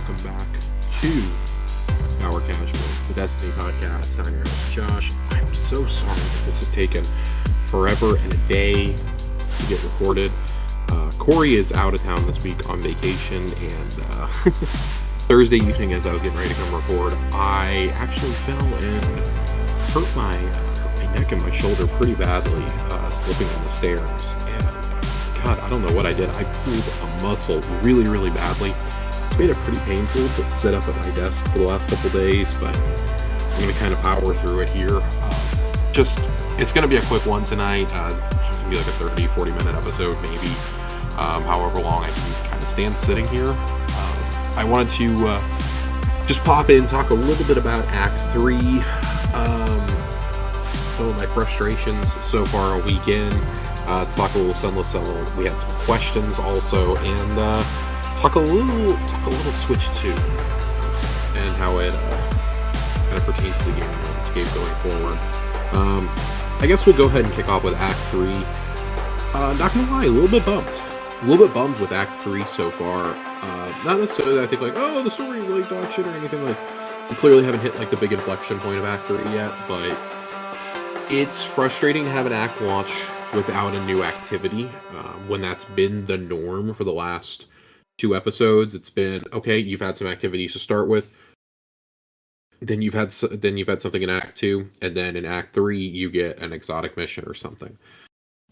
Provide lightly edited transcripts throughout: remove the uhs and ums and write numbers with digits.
welcome back to Our Casuals, the Destiny podcast. I'm your host, Josh. I'm so sorry that this has taken forever and a day to get recorded. Corey is out of town this week on vacation, and Thursday evening as I was getting ready to come record, I actually fell and hurt my neck and my shoulder pretty badly, slipping on the stairs, and God, I don't know what I did. I pulled a muscle really, really badly. It's made it pretty painful to sit up at my desk for the last couple days, but I'm going to kind of power through it here. It's going to be a quick one tonight. It's going to be like a 30, 40-minute episode, maybe, however long I can kind of stand sitting here. I wanted to just pop in, talk a little bit about Act 3, some of my frustrations so far a weekend, talk a little Sunless Cell. We had some questions also, and talk a little Switch 2 and how it kind of pertains to the gaming landscape going forward. I guess we'll go ahead and kick off with Act 3. Not gonna lie, a little bit bummed with Act 3 so far. Not necessarily that I think like, oh, the story is like dog shit or anything. Like, we clearly haven't hit like the big inflection point of Act 3 yet, but it's frustrating to have an act launch without a new activity, when that's been the norm for the last 2 episodes. It's been, okay, you've had some activities to start with, then you've had something in Act 2, and then in Act 3 you get an exotic mission or something.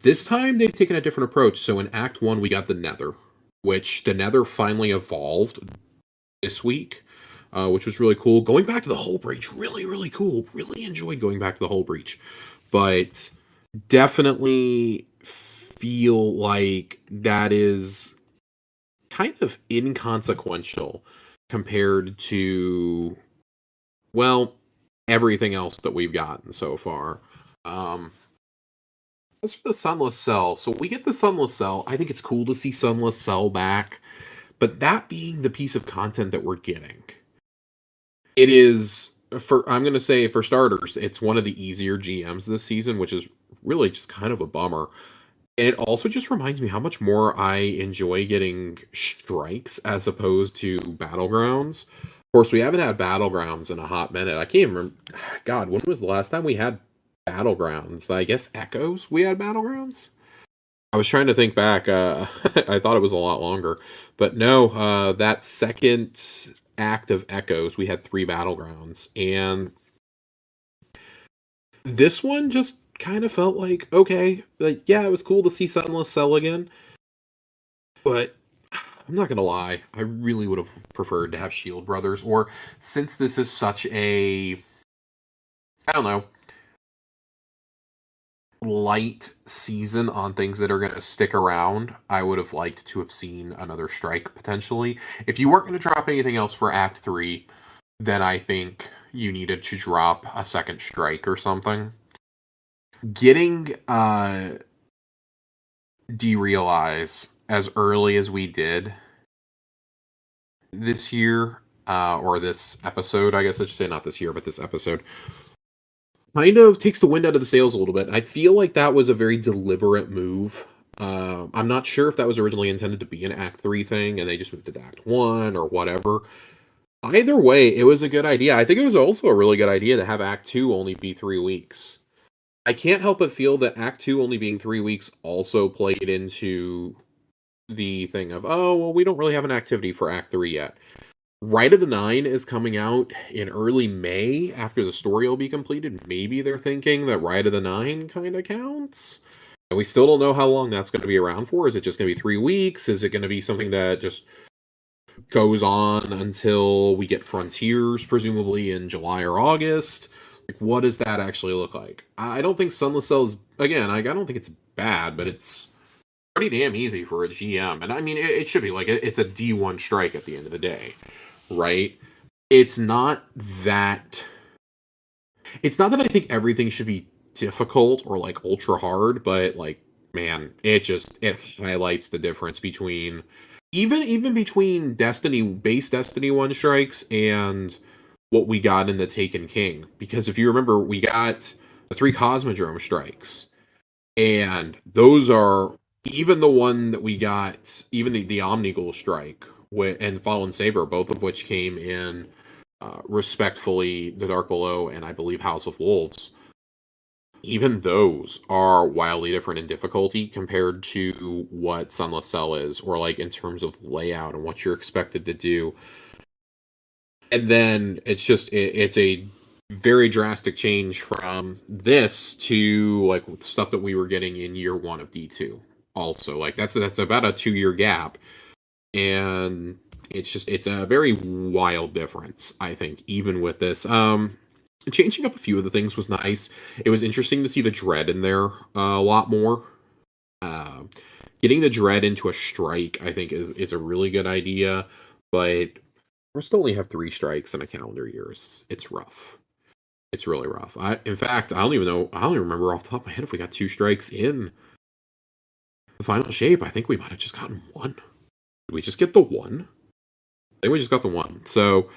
This time they've taken a different approach. So in Act 1 we got the Nether, which the Nether finally evolved this week, which was really cool. Going back to the Hull Breach, really, really cool. Really enjoyed going back to the Hull Breach. But definitely feel like that is kind of inconsequential compared to, well, everything else that we've gotten so far. As for the Sunless Cell, so we get the Sunless Cell. I think it's cool to see Sunless Cell back, but that being the piece of content that we're getting, it is, I'm going to say, for starters, it's one of the easier GMs this season, which is really just kind of a bummer. And it also just reminds me how much more I enjoy getting strikes as opposed to battlegrounds. Of course, we haven't had battlegrounds in a hot minute. I can't remember. God, when was the last time we had battlegrounds? I guess Echoes we had battlegrounds? I was trying to think back. I thought it was a lot longer. But no, that second act of Echoes, we had 3 battlegrounds. And this one just kind of felt like, okay, like, yeah, it was cool to see Sunless Cell again. But I'm not gonna lie, I really would have preferred to have Shield Brothers, or since this is such a, I don't know, light season on things that are going to stick around, I would have liked to have seen another strike, potentially. If you weren't going to drop anything else for Act 3, then I think you needed to drop a second strike or something. Getting Derealize as early as we did this year, or this episode, I guess I should say, not this year, but this episode, kind of takes the wind out of the sails a little bit. I feel like that was a very deliberate move. I'm not sure if that was originally intended to be an Act 3 thing, and they just moved it to Act 1, or whatever. Either way, it was a good idea. I think it was also a really good idea to have Act 2 only be 3 weeks. I can't help but feel that Act 2 only being 3 weeks also played into the thing of, oh, well, we don't really have an activity for Act 3 yet. Rite of the Nine is coming out in early May after the story will be completed. Maybe they're thinking that Rite of the Nine kind of counts. And we still don't know how long that's going to be around for. Is it just going to be 3 weeks? Is it going to be something that just goes on until we get Frontiers, presumably in July or August? Like, what does that actually look like? I don't think Sunless Cell is, again, I don't think it's bad, but it's pretty damn easy for a GM. And I mean, it should be like, it's a D1 strike at the end of the day. Right? It's not that I think everything should be difficult or like ultra hard, but like, man, it highlights the difference between even between base Destiny 1 strikes and what we got in the Taken King. Because if you remember, we got the 3 Cosmodrome strikes, and those are, even the one that we got, even the Omnigul strike, and Fallen Saber, both of which came in respectfully The Dark Below and I believe House of Wolves. Even those are wildly different in difficulty compared to what Sunless Cell is, or like in terms of layout and what you're expected to do. And then it's a very drastic change from this to like stuff that we were getting in year one of D2. Also, like that's about a 2 year gap, and it's a very wild difference. I think even with this, changing up a few of the things was nice. It was interesting to see the dread in there a lot more. Uh, Getting the dread into a strike, I think, is a really good idea, but for us to only have 3 strikes in a calendar year, it's rough. It's really rough. In fact, I don't even know. I don't even remember off the top of my head if we got 2 strikes in the final shape. I think we might have just gotten one. Did we just get the one? I think we just got the one. So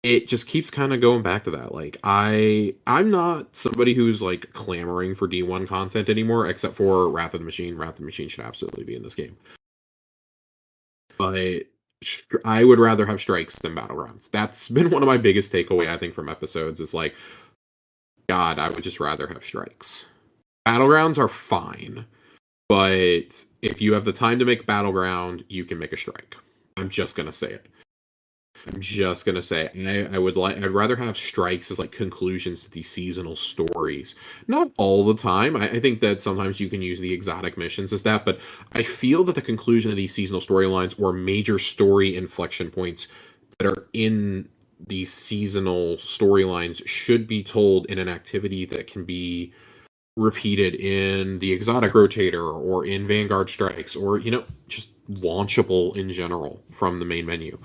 it just keeps kind of going back to that. Like I'm not somebody who's like clamoring for D1 content anymore, except for Wrath of the Machine. Wrath of the Machine should absolutely be in this game. But I would rather have strikes than battlegrounds. That's been one of my biggest takeaway, I think, from episodes. Is like, God, I would just rather have strikes. Battlegrounds are fine, but if you have the time to make battleground, you can make a strike. I'm just gonna say it. I'm just gonna say, I'd rather have strikes as like conclusions to these seasonal stories. Not all the time. I think that sometimes you can use the exotic missions as that, but I feel that the conclusion of these seasonal storylines or major story inflection points that are in these seasonal storylines should be told in an activity that can be repeated in the exotic rotator or in Vanguard strikes or just launchable in general from the main menu.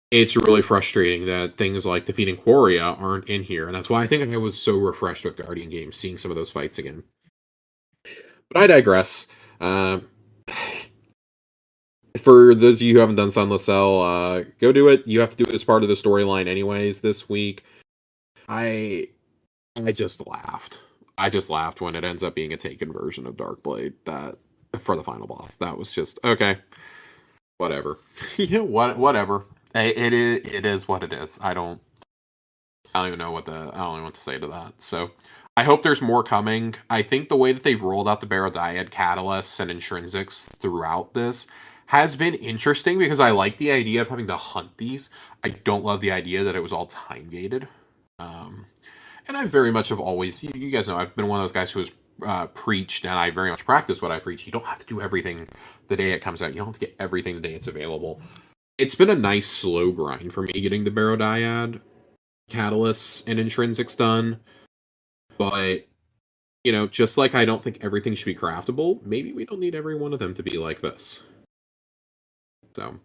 It's really frustrating that things like defeating Quoria aren't in here, and that's why I think I was so refreshed with Guardian games, seeing some of those fights again. But I digress. Uh, for those of you who haven't done Sunless Cell, go do it. You have to do it as part of the storyline anyways this week. I just laughed. I just laughed when it ends up being a taken version of Darkblade that for the final boss. That was just okay. Whatever. Whatever. It is what it is. I don't even know I don't even know what to say to that. So I hope there's more coming. I think the way that they've rolled out the Barodiad catalysts and intrinsics throughout this has been interesting because I like the idea of having to hunt these. I don't love the idea that it was all time gated. And I very much have always, you guys know, I've been one of those guys who has preached, and I very much practice what I preach. You don't have to do everything the day it comes out. You don't have to get everything the day it's available. It's been a nice slow grind for me getting the Barodiad catalysts and intrinsics done, but just like I don't think everything should be craftable, maybe we don't need every one of them to be like this. So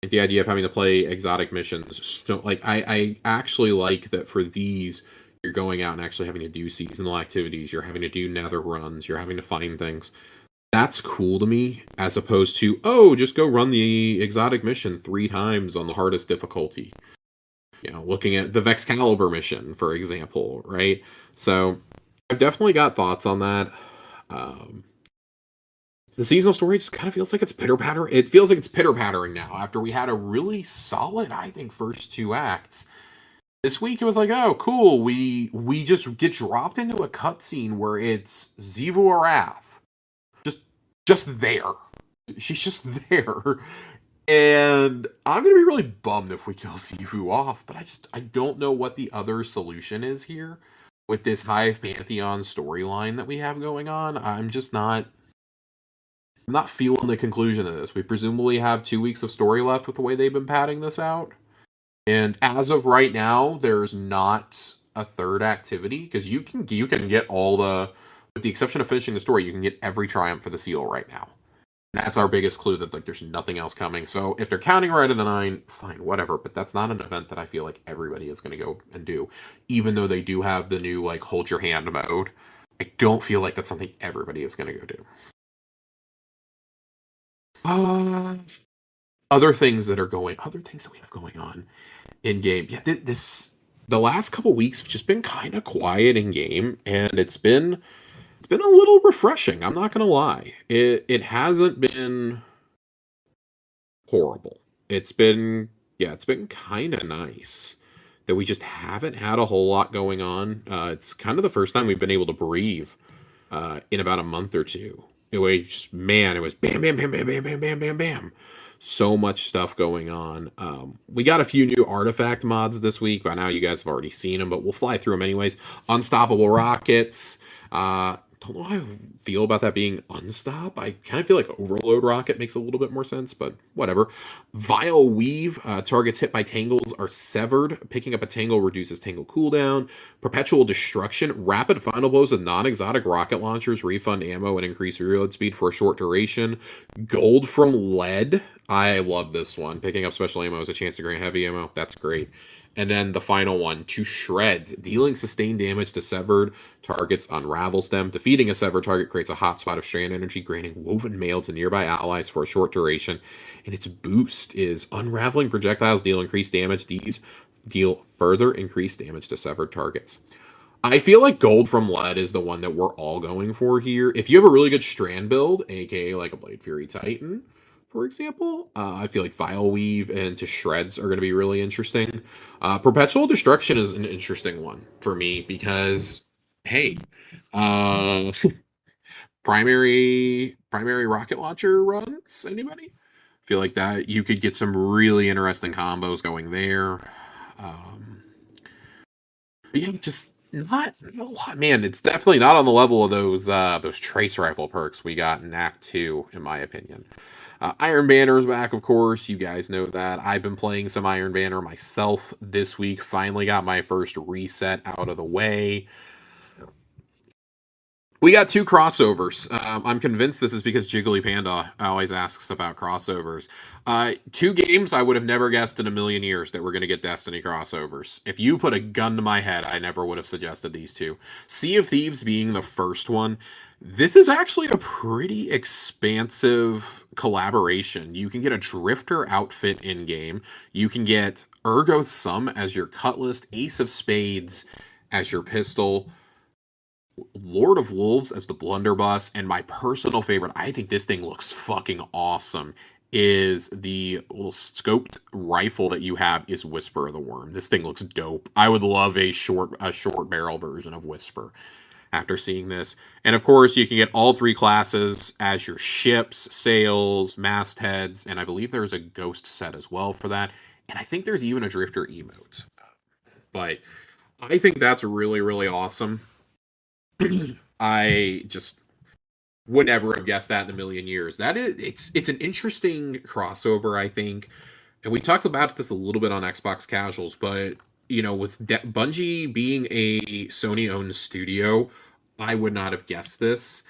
the idea of having to play exotic missions, so like I actually like that for these you're going out and actually having to do seasonal activities, you're having to do nether runs, you're having to find things. That's cool to me, as opposed to, oh, just go run the exotic mission 3 times on the hardest difficulty. Looking at the Vexcalibur mission, for example, right? So I've definitely got thoughts on that. The seasonal story just kind of feels like it's pitter-patter. It feels like it's pitter-pattering now after we had a really solid, I think, first 2 acts. This week it was like, oh, cool. We just get dropped into a cutscene where it's Xivu Arath. Just there. She's just there. And I'm gonna be really bummed if we kill Xivu off, but I don't know what the other solution is here with this Hive Pantheon storyline that we have going on. I'm not feeling the conclusion of this. We presumably have 2 weeks of story left with the way they've been padding this out. And as of right now, there's not a third activity because you can get all with the exception of finishing the story, you can get every triumph for the seal right now. And that's our biggest clue that like there's nothing else coming. So if they're counting right in the 9, fine, whatever. But that's not an event that I feel like everybody is going to go and do, even though they do have the new like hold your hand mode. I don't feel like that's something everybody is going to go do. Other things that we have going on in game. Yeah, the last couple weeks have just been kind of quiet in game, and it's been a little refreshing. I'm not gonna lie. It hasn't been horrible. It's been, yeah, it's been kind of nice that we just haven't had a whole lot going on. It's kind of the first time we've been able to breathe in about a month or two. It was just, man, it was bam, bam, bam, bam, bam, bam, bam, bam, bam. So much stuff going on. We got a few new artifact mods this week. By now, you guys have already seen them, but we'll fly through them anyways. Unstoppable rockets. Don't know how I feel about that being unstop. I kind of feel like overload rocket makes a little bit more sense, but whatever. Vile weave. Targets hit by tangles are severed. Picking up a tangle reduces tangle cooldown. Perpetual destruction. Rapid final blows of non-exotic rocket launchers refund ammo and increase reload speed for a short duration. Gold from lead. I love this one. Picking up special ammo is a chance to grant heavy ammo. That's great. And then the final one, to shreds. Dealing sustained damage to severed targets unravels them. Defeating a severed target creates a hotspot of strand energy, granting woven mail to nearby allies for a short duration. And its boost is unraveling projectiles deal increased damage. These deal further increased damage to severed targets. I feel like gold from lead is the one that we're all going for here. If you have a really good strand build, aka like a Blade Fury Titan, for example, I feel like Vile Weave and To Shreds are going to be really interesting. Perpetual Destruction is an interesting one for me because, hey, uh, primary rocket launcher runs. Anybody? Feel like that you could get some really interesting combos going there. Um, yeah, just not a lot, man. It's definitely not on the level of those trace rifle perks we got in Act Two, in my opinion. Iron Banner's back, of course. You guys know that. I've been playing some Iron Banner myself this week. Finally got my first reset out of the way. We got two crossovers. I'm convinced this is because Jiggly Panda always asks about crossovers. Two games I would have never guessed in a million years that we're going to get Destiny crossovers. If you put a gun to my head, I never would have suggested these two. Sea of Thieves being the first one. This is actually a pretty expansive collaboration. You can get a Drifter outfit in game. You can get Ergo Sum as your cutlass, Ace of Spades as your pistol. Lord of Wolves as the blunderbuss, and my personal favorite, I think this thing looks fucking awesome, is the little scoped rifle that you have is Whisper of the Worm. This thing looks dope. I would love a short barrel version of Whisper after seeing this. And of course, you can get all three classes as your ships, sails, mastheads, and I believe there's a ghost set as well for that. And I think there's even a drifter emote. But I think that's really, really awesome. I just would never have guessed that in a million years. That is, it's an interesting crossover, I think, and we talked about this a little bit on Xbox Casuals, but you know, with Bungie being a Sony-owned studio, I would not have guessed this.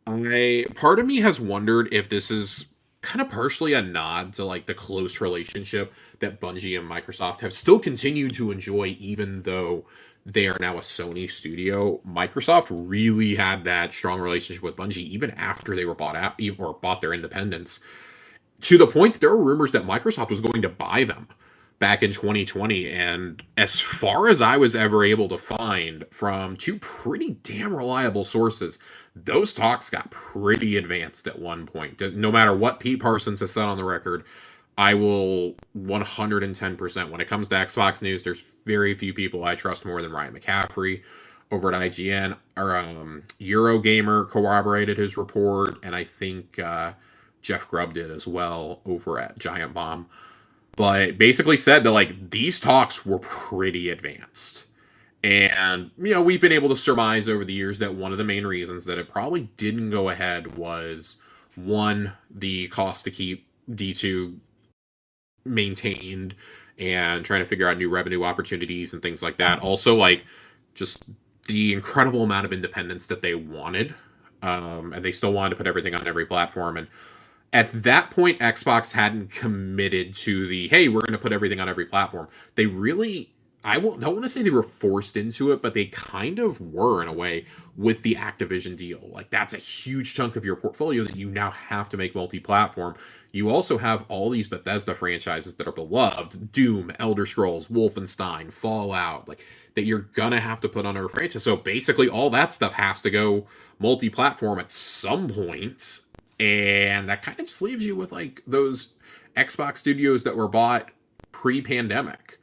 I part of me has wondered if this is kind of partially a nod to like the close relationship that Bungie and Microsoft have still continued to enjoy, even though they are now a Sony studio. Microsoft really had that strong relationship with Bungie even after they were bought out or bought their independence, to the point that there were rumors that Microsoft was going to buy them back in 2020. And as far as I was ever able to find from two pretty damn reliable sources, those talks got pretty advanced at one point. No matter what Pete Parsons has said on the record, I will 110%. When it comes to Xbox news, there's very few people I trust more than Ryan McCaffrey over at IGN. Or Eurogamer corroborated his report, and I think Jeff Grubb did as well over at Giant Bomb. But basically said that like these talks were pretty advanced. And, you know, we've been able to surmise over the years that one of the main reasons that it probably didn't go ahead was, one, the cost to keep D2 maintained and trying to figure out new revenue opportunities and things like that. Also, like, just the incredible amount of independence that they wanted. And they still wanted to put everything on every platform. And at that point, Xbox hadn't committed to the, hey, we're going to put everything on every platform. They really, don't want to say they were forced into it, but they kind of were in a way with the Activision deal. Like, that's a huge chunk of your portfolio that you now have to make multi-platform. You also have all these Bethesda franchises that are beloved: Doom, Elder Scrolls, Wolfenstein, Fallout, like, that you're gonna have to put on a franchise. So basically all that stuff has to go multi-platform at some point. And that kind of just leaves you with like those Xbox studios that were bought pre-pandemic.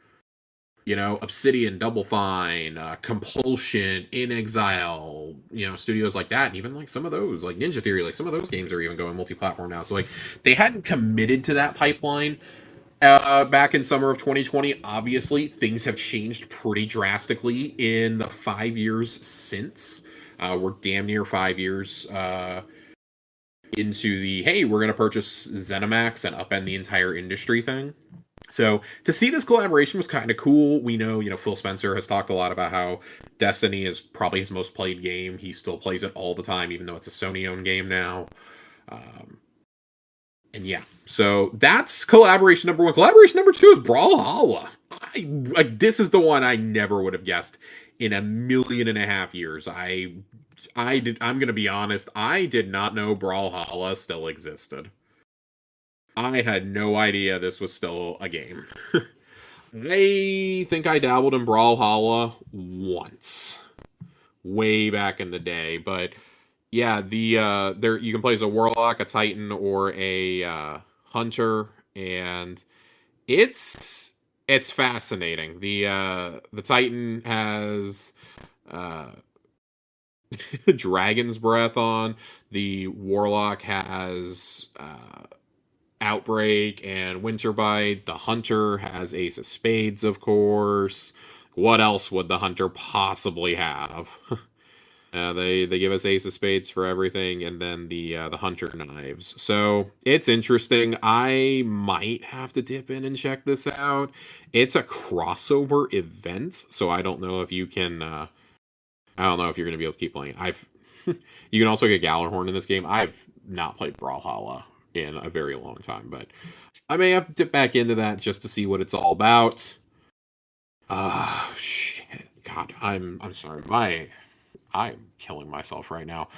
You know, Obsidian, Double Fine, Compulsion, In Exile, you know, studios like that, and even like some of those, like Ninja Theory, like some of those games are even going multi-platform now. So like they hadn't committed to that pipeline back in summer of 2020. Obviously, things have changed pretty drastically in the 5 years since. We're damn near 5 years into the hey, we're going to purchase ZeniMax and upend the entire industry thing. So to see this collaboration was kind of cool. We know, you know, Phil Spencer has talked a lot about how Destiny is probably his most played game. He still plays it all the time, even though it's a Sony-owned game now. Um, and yeah, so that's collaboration number one. Collaboration number two is Brawhalla. This is the one I never would have guessed in 1.5 million years. I'm gonna be honest. I did not know Brawlhalla still existed. I had no idea this was still a game. I think I dabbled in Brawlhalla once, way back in the day. But yeah, there you can play as a warlock, a titan, or a hunter, and it's it's fascinating. The titan has uh, dragon's breath on. The warlock has Outbreak and Winterbite. The Hunter has Ace of Spades, of course. What else would the Hunter possibly have? They give us Ace of Spades for everything, and then the Hunter knives. So it's interesting. I might have to dip in and check this out. It's a crossover event, so I don't know if you can. I don't know if you're going to be able to keep playing. You can also get Gallarhorn in this game. I've not played Brawlhalla in a very long time, but I may have to dip back into that just to see what it's all about. Shit. God, I'm sorry. I'm killing myself right now.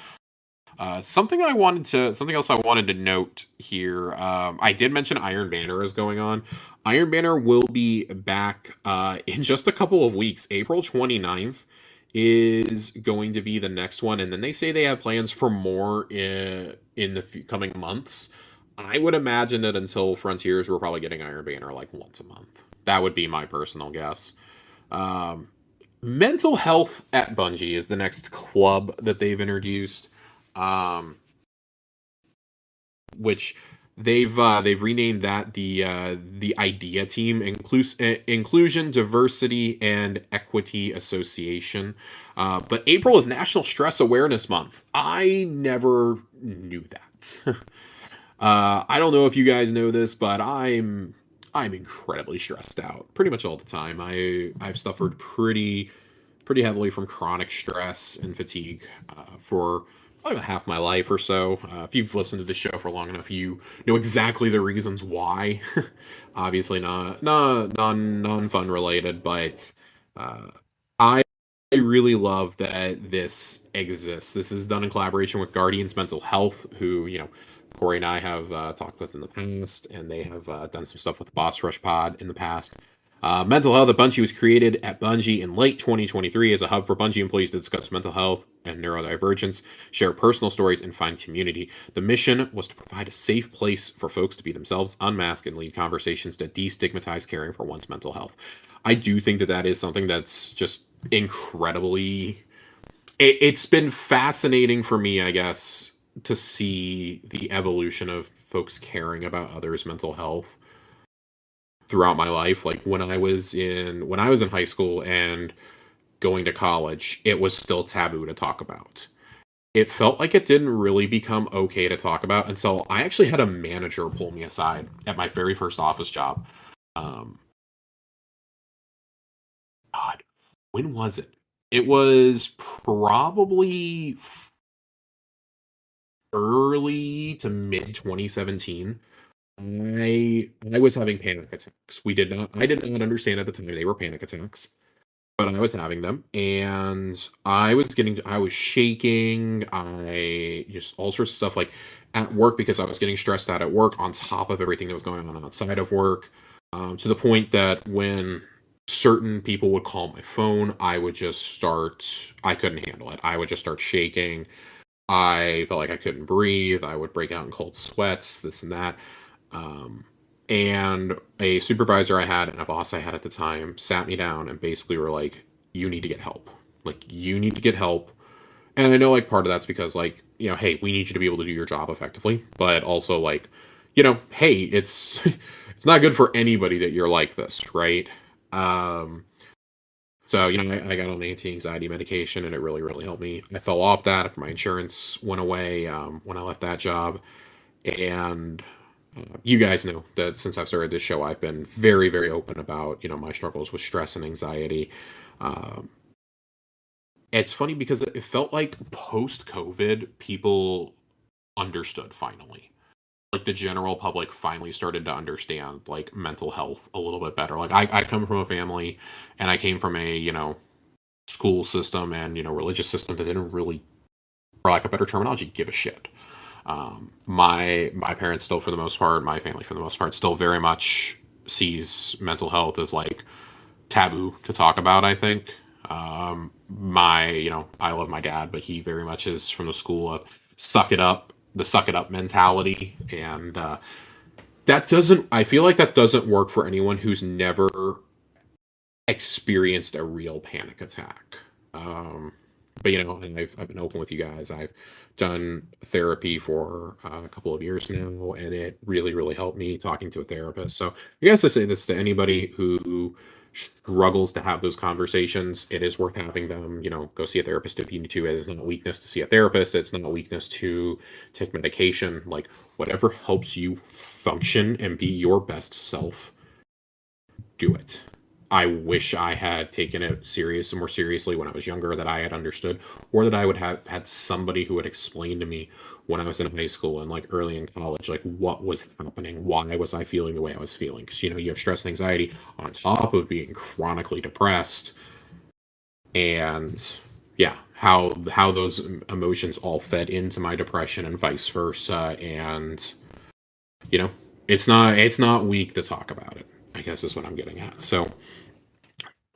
Something else I wanted to note here. I did mention Iron Banner is going on. Iron Banner will be back in just a couple of weeks. April 29th is going to be the next one, and then they say they have plans for more in the coming months. I would imagine that until Frontiers, we're probably getting Iron Banner like once a month. That would be my personal guess. Um, Mental Health at Bungie is the next club that they've introduced, um, which they've renamed that the Idea Team, Inclusion, Diversity, and Equity Association. But April is National Stress Awareness Month. I never knew that. I don't know if you guys know this, but I'm incredibly stressed out pretty much all the time. I've suffered pretty heavily from chronic stress and fatigue for probably about half my life or so. If you've listened to the show for long enough, you know exactly the reasons why. Obviously, not non fun related, but uh, I really love that this exists. This is done in collaboration with Guardians Mental Health, who Corey and I have talked with in the past, and they have done some stuff with the Boss Rush Pod in the past. Mental Health at Bungie was created at Bungie in late 2023 as a hub for Bungie employees to discuss mental health and neurodivergence, share personal stories, and find community. The mission was to provide a safe place for folks to be themselves, unmask, and lead conversations to destigmatize caring for one's mental health. I do think that is something that's just incredibly... It's been fascinating for me, I guess, to see the evolution of folks caring about others' mental health throughout my life. Like when I was in high school and going to college, it was still taboo to talk about. It felt like it didn't really become okay to talk about until I actually had a manager pull me aside at my very first office job. Um, God, when was it? It was probably early to mid 2017. I was having panic attacks. I did not understand at the time they were panic attacks, but I was having them, and I was shaking. I just all sorts of stuff like at work because I was getting stressed out at work on top of everything that was going on outside of work, to the point that when certain people would call my phone, I couldn't handle it. I would just start shaking. I felt like I couldn't breathe. I would break out in cold sweats, this and that. Um, And a supervisor I had and a boss I had at the time sat me down and basically were like, you need to get help. Like, you need to get help. And I know, like, part of that's because, like, hey, we need you to be able to do your job effectively. But also, like, hey, it's it's not good for anybody that you're like this, right? Um, so, I got on anti-anxiety medication and it really, really helped me. I fell off that after my insurance went away when I left that job. And you guys know that since I've started this show, I've been very, very open about, my struggles with stress and anxiety. Um, it's funny because it felt like post-COVID, people understood finally. Like the general public finally started to understand like mental health a little bit better. Like I come from a family and I came from a, school system and, religious system that didn't really, for lack of better terminology, give a shit. My parents still, for the most part, my family for the most part, still very much sees mental health as like taboo to talk about. I think I love my dad, but he very much is from the school of suck it up mentality, and that doesn't. I feel like that doesn't work for anyone who's never experienced a real panic attack. Um, but and I've been open with you guys. I've done therapy for a couple of years now, and it really really helped me talking to a therapist. So I guess I say this to anybody who struggles to have those conversations. It is worth having them. Go see a therapist if you need to. It is not a weakness to see a therapist. It's not a weakness to take medication. Like whatever helps you function and be your best self, do it. I wish I had taken it more seriously when I was younger, that I had understood, or that I would have had somebody who had explained to me when I was in high school and like early in college, like what was happening, why was I feeling the way I was feeling? Because you have stress and anxiety on top of being chronically depressed, and yeah, how those emotions all fed into my depression and vice versa, and you know, it's not weak to talk about it, I guess is what I'm getting at. So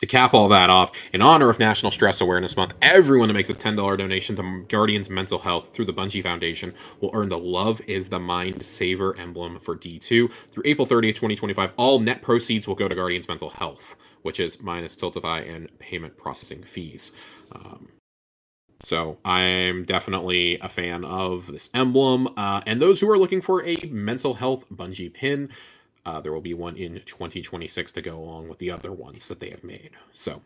to cap all that off, in honor of National Stress Awareness Month, everyone that makes a $10 donation to Guardians Mental Health through the Bungie Foundation will earn the Love is the Mind Saver emblem for D2. Through April 30th, 2025, all net proceeds will go to Guardians Mental Health, which is minus Tiltify and payment processing fees. So I'm definitely a fan of this emblem. And those who are looking for a mental health Bungie pin, there will be one in 2026 to go along with the other ones that they have made. So,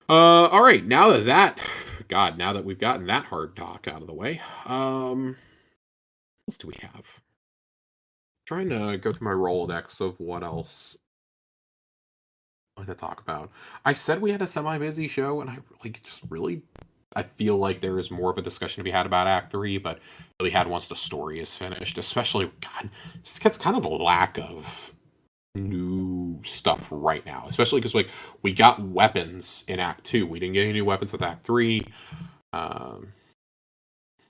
all right. Now that we've gotten that hard talk out of the way, what else do we have? Trying to go through my Rolodex of what else I want to talk about. I said we had a semi-busy show, and I really I feel like there is more of a discussion to be had about Act 3, but really had once the story is finished, especially, God, just gets kind of a lack of new stuff right now, especially because, like, we got weapons in Act 2. We didn't get any new weapons with Act 3. Um,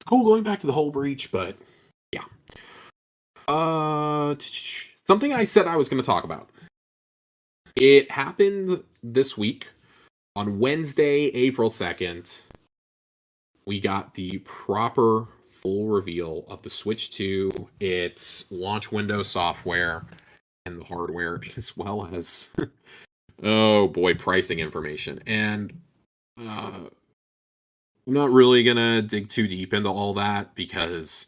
cool going back to the whole breach, but yeah. Something I said I was going to talk about. It happened this week. On Wednesday, April 2nd, we got the proper full reveal of the Switch 2, its launch window software, and the hardware, as well as, oh boy, pricing information. And I'm not really going to dig too deep into all that because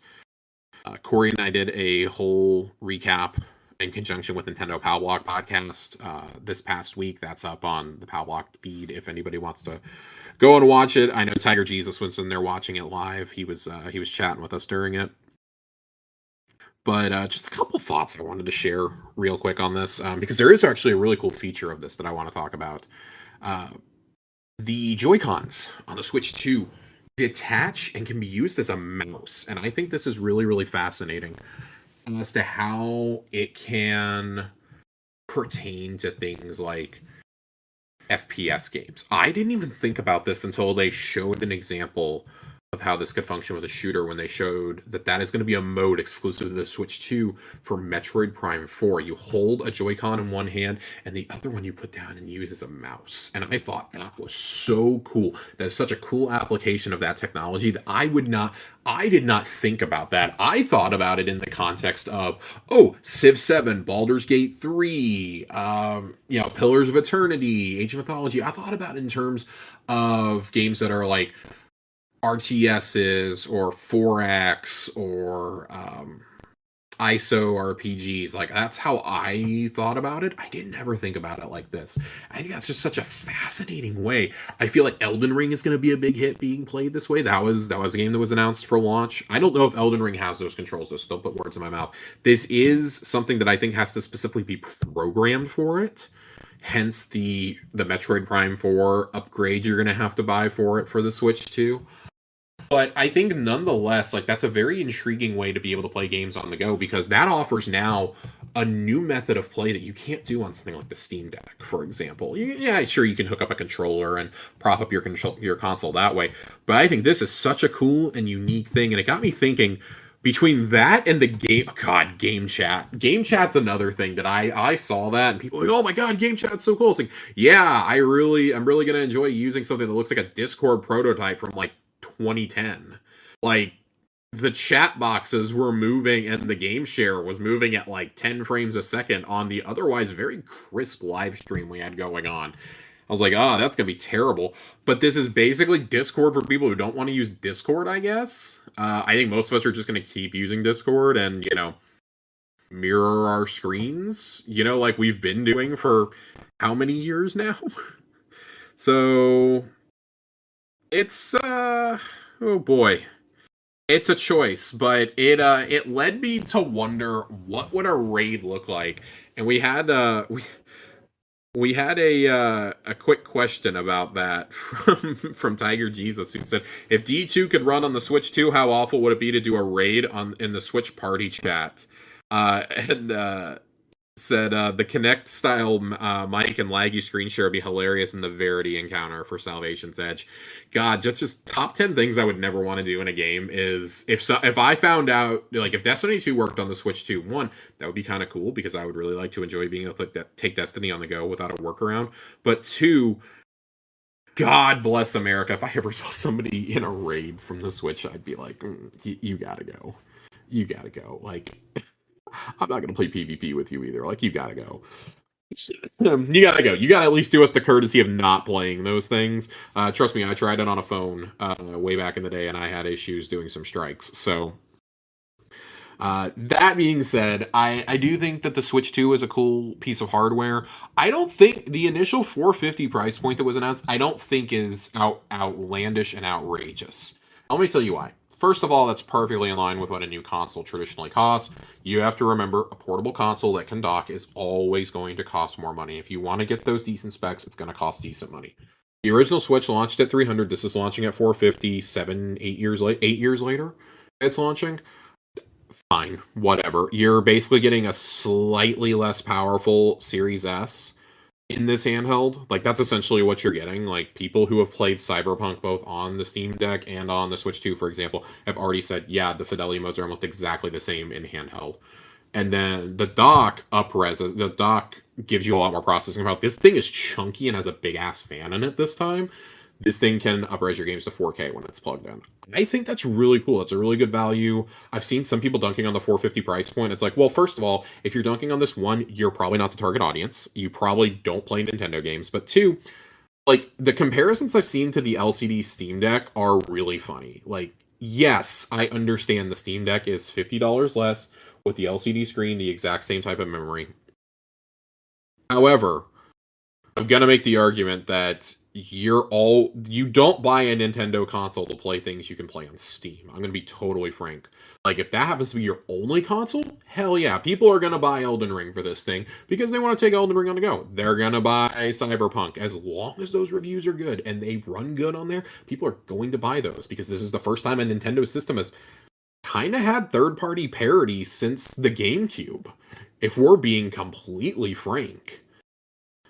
Corey and I did a whole recap in conjunction with Nintendo Pow Block podcast this past week. That's up on the Pow Block feed if anybody wants to go and watch it. I know Tiger Jesus was in there watching it live. He was chatting with us during it. But just a couple thoughts I wanted to share real quick on this, because there is actually a really cool feature of this that I want to talk about. The Joy-Cons on the Switch 2 detach and can be used as a mouse. And I think this is really, really fascinating as to how it can pertain to things like FPS games. I didn't even think about this until they showed an example of how this could function with a shooter when they showed that that is going to be a mode exclusive to the Switch 2 for Metroid Prime 4. You hold a Joy-Con in one hand, and the other one you put down and use as a mouse. And I thought that was so cool. That is such a cool application of that technology that I did not think about that. I thought about it in the context of, oh, Civ 7, Baldur's Gate 3, Pillars of Eternity, Age of Mythology. I thought about it in terms of games that are like RTSs or 4X or ISO RPGs. Like, that's how I thought about it. I didn't ever think about it like this. I think that's just such a fascinating way. I feel like Elden Ring is going to be a big hit being played this way. That was a game that was announced for launch. I don't know if Elden Ring has those controls, though, so don't put words in my mouth. This is something that I think has to specifically be programmed for it. Hence the Metroid Prime 4 upgrade you're going to have to buy for it for the Switch 2. But I think nonetheless, like, that's a very intriguing way to be able to play games on the go, because that offers now a new method of play that you can't do on something like the Steam Deck, for example. Yeah, sure, you can hook up a controller and prop up your console that way, but I think this is such a cool and unique thing, and it got me thinking, between that and the game chat. Game chat's another thing that I saw that and people are like, oh my god, game chat's so cool. It's like, yeah, I'm really gonna enjoy using something that looks like a Discord prototype from like 2010. Like, the chat boxes were moving and the game share was moving at like 10 frames a second on the otherwise very crisp live stream we had going on. I was like, oh, that's going to be terrible. But this is basically Discord for people who don't want to use Discord, I guess. I think most of us are just going to keep using Discord and, mirror our screens, like we've been doing for how many years now? So, it's, oh boy. It's a choice, but it led me to wonder what would a raid look like. And we had we had a quick question about that from Tiger Jesus, who said, if D2 could run on the Switch 2, how awful would it be to do a raid in the Switch party chat? And said the Kinect style mic and laggy screen share would be hilarious in the Verity encounter for Salvation's Edge. God, just top 10 things I would never want to do in a game is if I found out, like, if Destiny 2 worked on the Switch 2, one, that would be kind of cool because I would really like to enjoy being able to take Destiny on the go without a workaround. But two, God bless America, if I ever saw somebody in a raid from the Switch, I'd be like, you gotta go. You gotta go. Like, I'm not going to play PvP with you either. Like, you gotta go. You gotta go. You gotta at least do us the courtesy of not playing those things. Trust me, I tried it on a phone way back in the day, and I had issues doing some strikes. So, that being said, I do think that the Switch 2 is a cool piece of hardware. I don't think the initial $450 price point that was announced, I don't think is outlandish and outrageous. Let me tell you why. First of all, that's perfectly in line with what a new console traditionally costs. You have to remember, a portable console that can dock is always going to cost more money. If you want to get those decent specs, it's going to cost decent money. The original Switch launched at $300. This is launching at $450. 8 years later, it's launching. Fine, whatever. You're basically getting a slightly less powerful Series S in this handheld. Like, that's essentially what you're getting. Like, people who have played Cyberpunk both on the Steam Deck and on the Switch 2, for example, have already said, yeah, the fidelity modes are almost exactly the same in handheld. And then the dock the dock gives you a lot more processing power. This thing is chunky and has a big ass fan in it this time. This thing can up-res your games to 4K when it's plugged in. I think that's really cool. It's a really good value. I've seen some people dunking on the $450 price point. It's like, well, first of all, if you're dunking on this, one, you're probably not the target audience. You probably don't play Nintendo games. But two, like, the comparisons I've seen to the LCD Steam Deck are really funny. Like, yes, I understand the Steam Deck is $50 less with the LCD screen, the exact same type of memory. However, I'm gonna make the argument that you don't buy a Nintendo console to play things you can play on Steam. I'm gonna be totally frank. Like, if that happens to be your only console, hell yeah, people are gonna buy Elden Ring for this thing because they want to take Elden Ring on the go. They're gonna buy Cyberpunk as long as those reviews are good and they run good on there. People are going to buy those because this is the first time a Nintendo system has kind of had third-party parity since the GameCube. If we're being completely frank.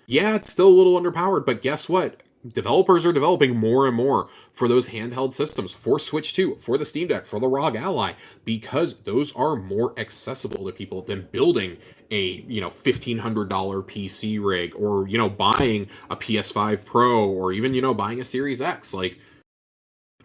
Yeah, it's still a little underpowered, but guess what? developers are developing more and more for those handheld systems, for Switch 2, for the Steam Deck, for the ROG Ally, because those are more accessible to people than building a, $1,500 PC rig, or, buying a PS5 Pro, or even, buying a Series X. Like,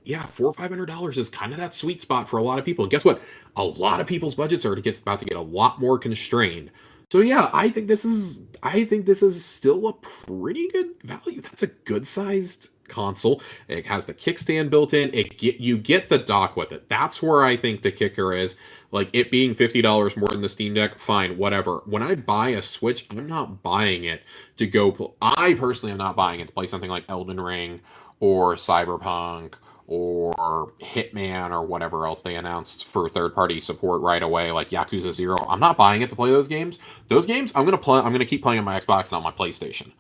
yeah, $400 or $500 is kind of that sweet spot for a lot of people. And guess what? A lot of people's budgets are about to get a lot more constrained. So yeah, I think this is still a pretty good value. That's a good sized console. It has the kickstand built in. You get the dock with it. That's where I think the kicker is. Like, it being $50 more than the Steam Deck, fine, whatever. When I buy a Switch, I'm not buying it to go. I personally am not buying it to play something like Elden Ring or Cyberpunk or Hitman or whatever else they announced for third-party support right away, like Yakuza 0. I'm not buying it to play those games. Those games I'm gonna keep playing on my Xbox and on my PlayStation.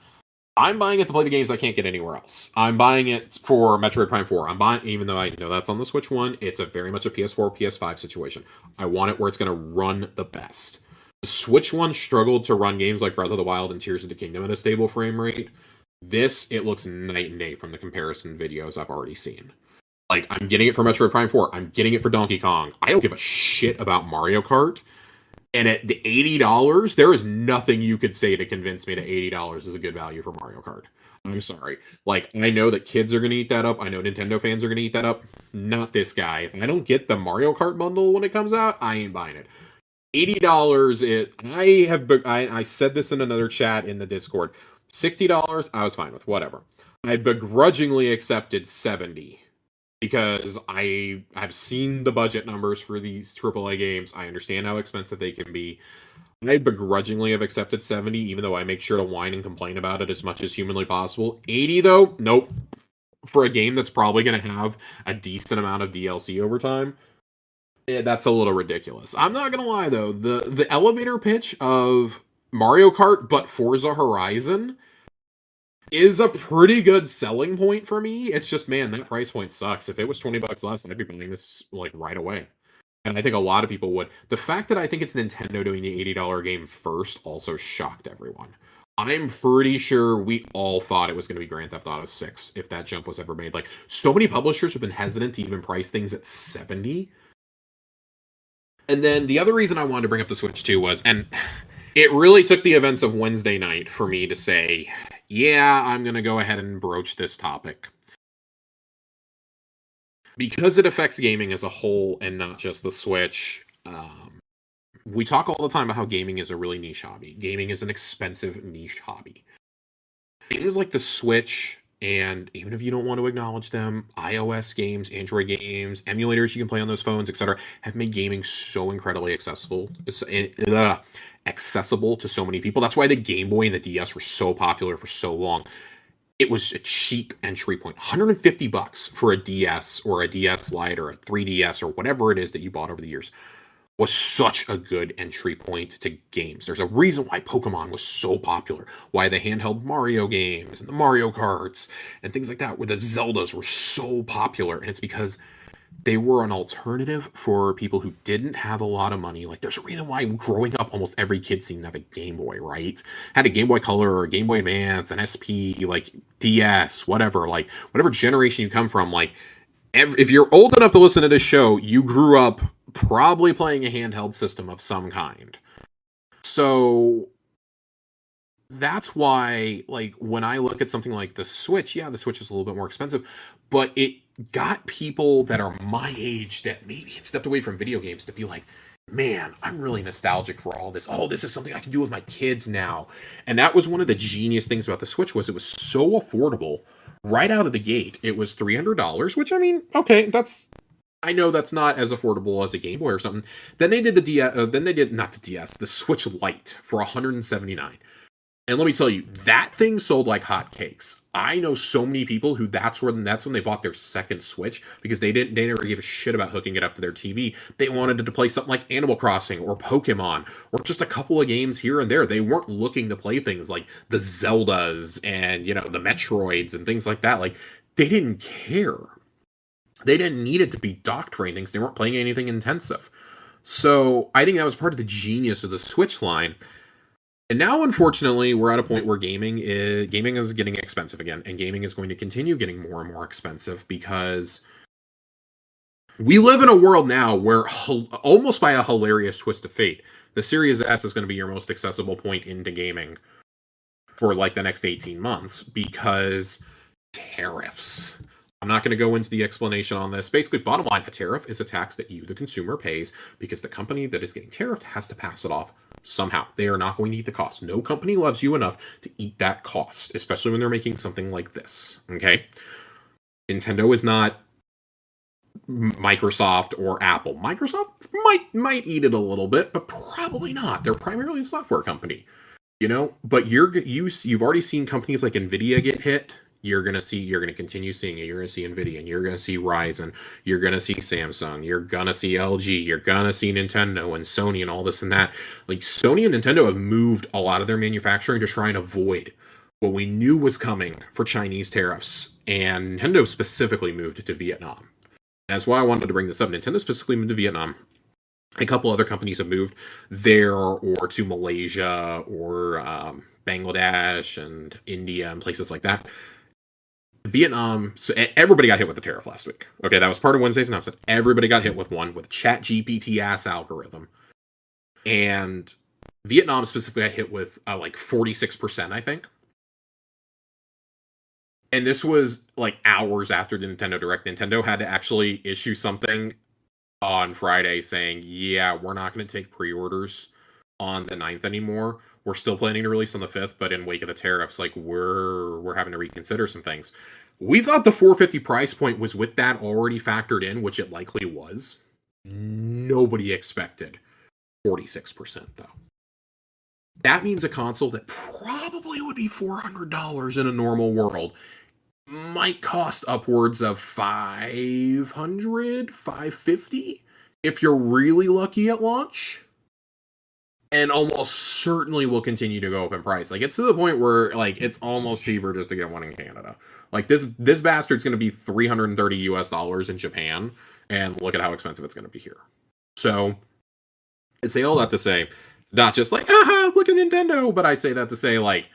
I'm buying it to play the games I can't get anywhere else. I'm buying it for Metroid Prime 4. I'm buying, even though I know that's on the Switch 1, it's a very much a PS4, PS5 situation. I want it where it's going to run the best. The Switch 1 struggled to run games like Breath of the Wild and Tears of the Kingdom at a stable frame rate. It looks night and day from the comparison videos I've already seen. Like, I'm getting it for Metroid Prime 4. I'm getting it for Donkey Kong. I don't give a shit about Mario Kart. And at the $80, there is nothing you could say to convince me that $80 is a good value for Mario Kart. I'm sorry. Like, I know that kids are going to eat that up. I know Nintendo fans are going to eat that up. Not this guy. If I don't get the Mario Kart bundle when it comes out, I ain't buying it. $80, I said this in another chat in the Discord. $60, I was fine with, whatever. I begrudgingly accepted 70 because I've seen the budget numbers for these AAA games. I understand how expensive they can be. I begrudgingly have accepted 70, even though I make sure to whine and complain about it as much as humanly possible. 80, though, nope. For a game that's probably going to have a decent amount of DLC over time, that's a little ridiculous. I'm not going to lie, though. The elevator pitch of Mario Kart, but Forza Horizon, is a pretty good selling point for me. It's just, man, that price point sucks. If it was $20 less, I'd be buying this like right away. And I think a lot of people would. The fact that I think it's Nintendo doing the $80 game first also shocked everyone. I'm pretty sure we all thought it was going to be Grand Theft Auto 6 if that jump was ever made. Like, so many publishers have been hesitant to even price things at 70. And then the other reason I wanted to bring up the Switch 2 was, and it really took the events of Wednesday night for me to say, yeah, I'm going to go ahead and broach this topic. Because it affects gaming as a whole and not just the Switch, we talk all the time about how gaming is a really niche hobby. Gaming is an expensive niche hobby. Things like the Switch, and even if you don't want to acknowledge them, iOS games, Android games, emulators you can play on those phones, etc., have made gaming so incredibly accessible. Accessible to so many people. That's why the Game Boy and the DS were so popular for so long. It was a cheap entry point. $150 for a DS or a DS Lite or a 3DS or whatever it is that you bought over the years was such a good entry point to games. There's a reason why Pokemon was so popular, why the handheld Mario games and the Mario Karts and things like that, where the Zeldas were so popular, and it's because they were an alternative for people who didn't have a lot of money. Like, there's a reason why growing up, almost every kid seemed to have a Game Boy, right? Had a Game Boy Color or a Game Boy Advance, an SP, like DS, whatever. Like, whatever generation you come from, like, if you're old enough to listen to this show, you grew up probably playing a handheld system of some kind. So that's why, like, when I look at something like the Switch, yeah, the Switch is a little bit more expensive, but it got people that are my age that maybe had stepped away from video games to be like, man, I'm really nostalgic for all this. Oh, this is something I can do with my kids now. And that was one of the genius things about the Switch, was it was so affordable right out of the gate. It was $300, which, I mean, okay, I know that's not as affordable as a Game Boy or something. Then they did the Switch Lite for $179. And let me tell you, that thing sold like hotcakes. I know so many people who that's when they bought their second Switch, because they never gave a shit about hooking it up to their TV. They wanted to play something like Animal Crossing or Pokemon or just a couple of games here and there. They weren't looking to play things like the Zeldas and, the Metroids and things like that. Like, they didn't care. They didn't need it to be docked for anything, so they weren't playing anything intensive. So I think that was part of the genius of the Switch line. And now, unfortunately, we're at a point where gaming is getting expensive again, and gaming is going to continue getting more and more expensive because we live in a world now where, almost by a hilarious twist of fate, the Series S is going to be your most accessible point into gaming for like the next 18 months because tariffs. I'm not going to go into the explanation on this. Basically, bottom line, a tariff is a tax that you, the consumer, pays because the company that is getting tariffed has to pass it off somehow. They are not going to eat the cost. No company loves you enough to eat that cost, especially when they're making something like this. Okay? Nintendo is not Microsoft or Apple. Microsoft might eat it a little bit, but probably not. They're primarily a software company. But you've already seen companies like Nvidia get hit. You're gonna continue seeing it. You're gonna see Nvidia, and you're gonna see Ryzen. You're gonna see Samsung. You're gonna see LG. You're gonna see Nintendo and Sony and all this and that. Like Sony and Nintendo have moved a lot of their manufacturing to try and avoid what we knew was coming for Chinese tariffs, and Nintendo specifically moved to Vietnam. That's why I wanted to bring this up. Nintendo specifically moved to Vietnam. A couple other companies have moved there or to Malaysia or Bangladesh and India and places like that. Vietnam, so everybody got hit with the tariff last week. Okay, that was part of Wednesday's announcement. Everybody got hit with one with Chat GPT ass algorithm. And Vietnam specifically got hit with like 46%, I think. And this was like hours after the Nintendo Direct. Nintendo had to actually issue something on Friday saying, yeah, we're not going to take pre-orders on the 9th anymore. We're still planning to release on the 5th, but in wake of the tariffs, like we're having to reconsider some things. We thought the 450 price point was with that already factored in, which it likely was. Nobody expected 46% though. That means a console that probably would be $400 in a normal world might cost upwards of $500, $550 if you're really lucky at launch. And almost certainly will continue to go up in price. Like it's to the point where like it's almost cheaper just to get one in Canada. Like this bastard's going to be $330 in Japan, and look at how expensive it's going to be here. So I say all that to say, not just like look at Nintendo, but I say that to say like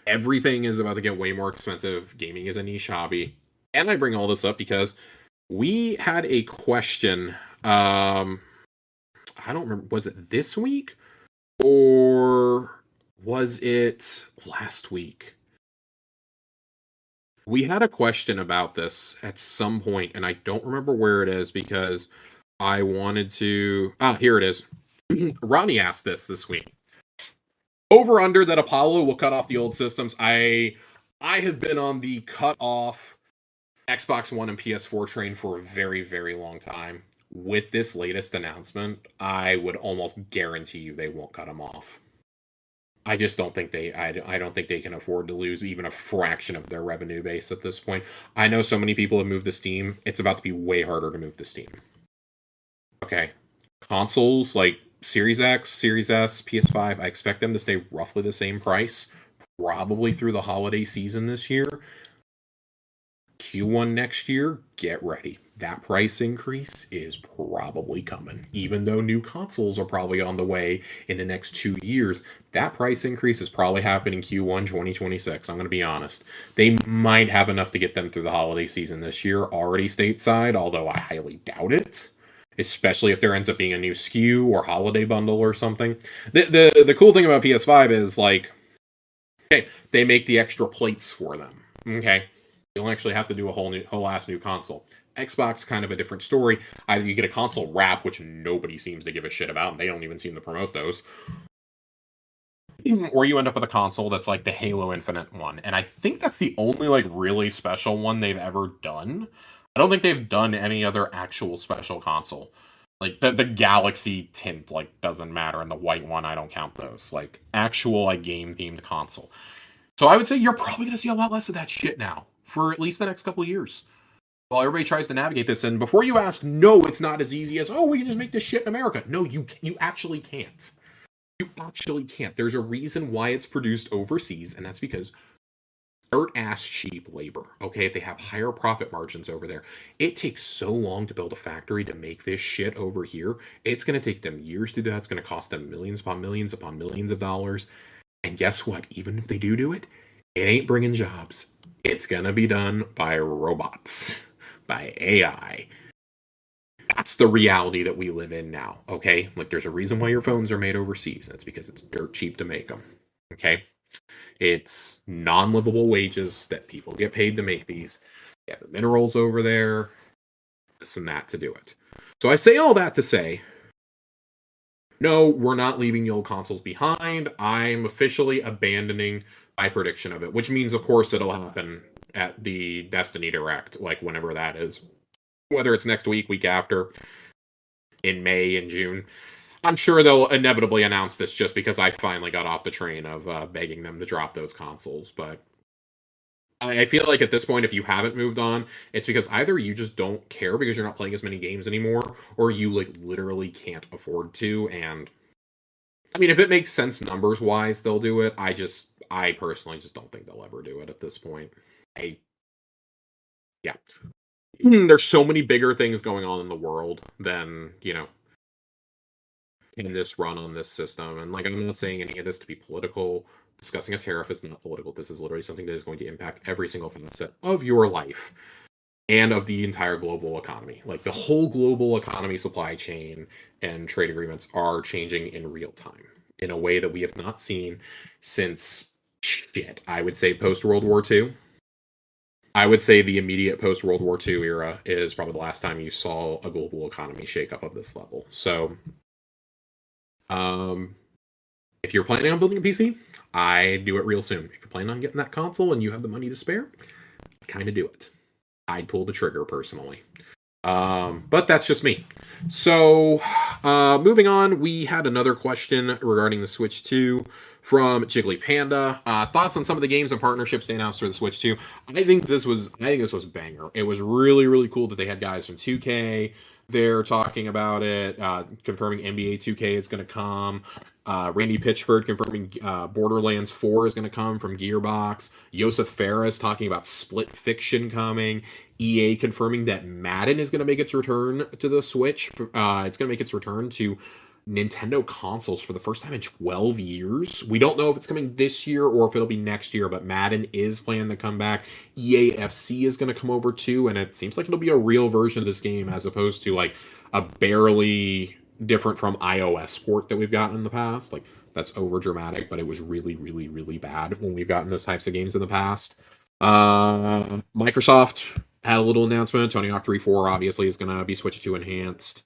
everything is about to get way more expensive. Gaming is a niche hobby, and I bring all this up because we had a question. I don't remember, was it this week or was it last week? We had a question about this at some point, and I don't remember where it is because I wanted to. Here it is. Ronnie asked this week. Over under that Apollo will cut off the old systems. I have been on the cut off Xbox One and PS4 train for a very, very long time. With this latest announcement, I would almost guarantee you they won't cut them off. I just don't think I don't think they can afford to lose even a fraction of their revenue base at this point. I know so many people have moved to Steam. It's about to be way harder to move to Steam. Okay. Consoles like Series X, Series S, PS5, I expect them to stay roughly the same price, probably through the holiday season this year. Q1 next year, get ready. That price increase is probably coming. Even though new consoles are probably on the way in the next 2 years, that price increase is probably happening Q1 2026. I'm going to be honest. They might have enough to get them through the holiday season this year, already stateside, although I highly doubt it. Especially if there ends up being a new SKU or holiday bundle or something. The cool thing about PS5 is like, okay, they make the extra plates for them. Okay, you don't actually have to do a whole ass new console. Xbox, kind of a different story. Either you get a console wrap, which nobody seems to give a shit about, and they don't even seem to promote those, or you end up with a console that's like the Halo Infinite one. And I think that's the only like really special one they've ever done. I don't think they've done any other actual special console. Like the Galaxy tint like doesn't matter, and the white one I don't count those. Like actual like game themed console. So I would say you're probably going to see a lot less of that shit now for at least the next couple of years. While everybody tries to navigate this, and before you ask, no, it's not as easy as, oh, we can just make this shit in America. No, you actually can't. You actually can't. There's a reason why it's produced overseas, and that's because dirt ass cheap labor. Okay, if they have higher profit margins over there, it takes so long to build a factory to make this shit over here. It's going to take them years to do that. It's going to cost them millions upon millions of dollars. And guess what? Even if they do it, it ain't bringing jobs. It's going to be done by robots, by AI. That's the reality that we live in now. Okay, like there's a reason why your phones are made overseas. That's because it's dirt cheap to make them. Okay. It's non-livable wages that people get paid to make these. Yeah, the minerals over there, this and that to do it. So I say all that to say, no, we're not leaving the old consoles behind. I'm officially abandoning my prediction of it, which means, of course, it'll happen at the Destiny Direct, like whenever that is. Whether it's next week, week after, in May, in June. I'm sure they'll inevitably announce this just because I finally got off the train of begging them to drop those consoles. But I feel like at this point, if you haven't moved on, it's because either you just don't care because you're not playing as many games anymore, or you like literally can't afford to. And I mean, if it makes sense numbers wise, they'll do it. I personally just don't think they'll ever do it at this point. I, yeah, there's so many bigger things going on in the world than in this run on this system. And like, I'm not saying any of this to be political. Discussing a tariff is not political. This is literally something that is going to impact every single facet of your life and of the entire global economy. Like the whole global economy, supply chain, and trade agreements are changing in real time in a way that we have not seen since shit. I would say post World War II. I would say the immediate post World War II era is probably the last time you saw a global economy shakeup of this level. So, um, if you're planning on building a PC, I do it real soon. If you're planning on getting that console and you have the money to spare, kind of do it. I'd pull the trigger personally. But that's just me. So, moving on, we had another question regarding the Switch 2 from Jiggly Panda. Thoughts on some of the games and partnerships they announced for the Switch 2? I think this was banger. It was really, really cool that they had guys from 2K. They're talking about it, confirming NBA 2K is going to come. Randy Pitchford confirming Borderlands 4 is going to come from Gearbox. Josef Fares talking about Split Fiction coming. EA confirming that Madden is going to make its return to the Switch. It's going to make its return to Nintendo consoles for the first time in 12 years. We don't know if it's coming this year or if it'll be next year, but Madden is planned to come back. EAFC is going to come over too, and it seems like it'll be a real version of this game as opposed to like a barely different from iOS port that we've gotten in the past. Like that's over dramatic, but it was really, really, really bad when we've gotten those types of games in the past. Microsoft had a little announcement. Tony Hawk 3.4 obviously is going to be switched to enhanced.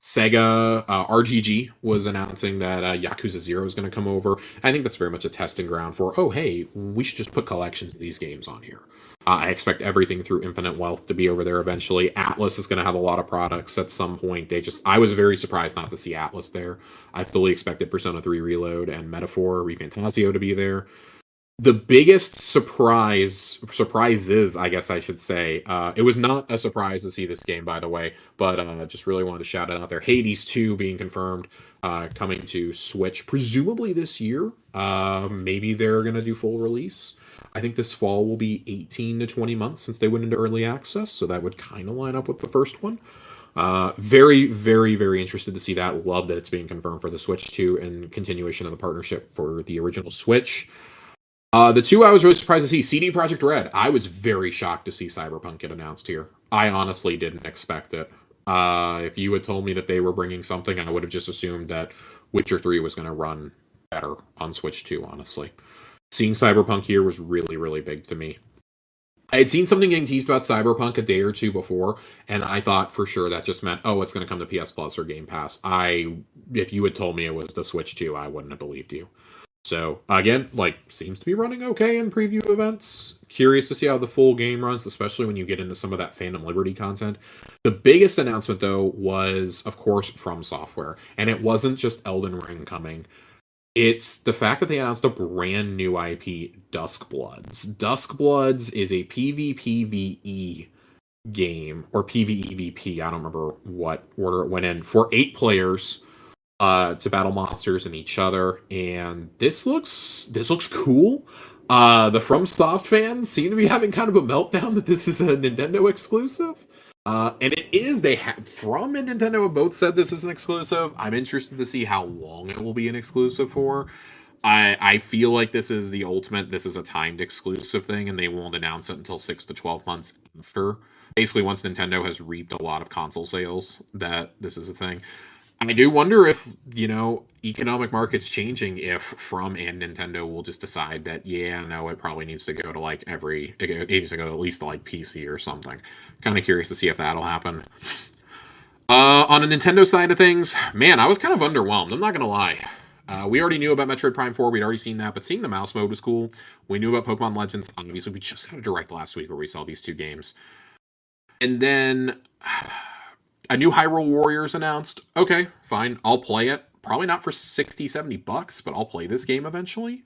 Sega RGG was announcing that Yakuza 0 is going to come over. I think that's very much a testing ground for, oh, hey, we should just put collections of these games on here. I expect everything through Infinite Wealth to be over there eventually. Atlas is going to have a lot of products at some point. I was very surprised not to see Atlas there. I fully expected Persona 3 Reload and Metaphor Refantasio to be there. The biggest surprises, I guess I should say, it was not a surprise to see this game, by the way, but just really wanted to shout it out there. Hades 2 being confirmed, coming to Switch, presumably this year. Maybe they're going to do full release. I think this fall will be 18 to 20 months since they went into early access, so that would kind of line up with the first one. Very, very, very interested to see that. Love that it's being confirmed for the Switch 2 and continuation of the partnership for the original Switch. The two I was really surprised to see, CD Projekt Red. I was very shocked to see Cyberpunk get announced here. I honestly didn't expect it. If you had told me that they were bringing something, I would have just assumed that Witcher 3 was going to run better on Switch 2, honestly. Seeing Cyberpunk here was really, really big to me. I had seen something getting teased about Cyberpunk a day or two before, and I thought for sure that just meant, oh, it's going to come to PS Plus or Game Pass. If you had told me it was the Switch 2, I wouldn't have believed you. So, again, seems to be running okay in preview events. Curious to see how the full game runs, especially when you get into some of that Phantom Liberty content. The biggest announcement, though, was, of course, From Software. And it wasn't just Elden Ring coming. It's the fact that they announced a brand new IP, Duskbloods. Duskbloods is a PvPvE game, or PvEvP, I don't remember what order it went in, for 8 players. to battle monsters and each other, and this looks cool. The FromSoft fans seem to be having kind of a meltdown that this is a Nintendo exclusive. And it is. They have From and Nintendo have both said this is an exclusive. I'm interested to see how long it will be an exclusive for. I feel like this is the ultimate. This is a timed exclusive thing, and they won't announce it until 6 to 12 months after. Basically, once Nintendo has reaped a lot of console sales, that this is a thing. I do wonder if, economic markets changing, if From and Nintendo will just decide that, yeah, no, it probably needs to go to it needs to go at least to like PC or something. Kind of curious to see if that'll happen. On the Nintendo side of things, man, I was kind of underwhelmed. I'm not gonna lie. We already knew about Metroid Prime 4. We'd already seen that, but seeing the mouse mode was cool. We knew about Pokemon Legends. Obviously, we just had a direct last week where we saw these two games. And then a new Hyrule Warriors announced. Okay, fine. I'll play it. Probably not for 60, $70, but I'll play this game eventually.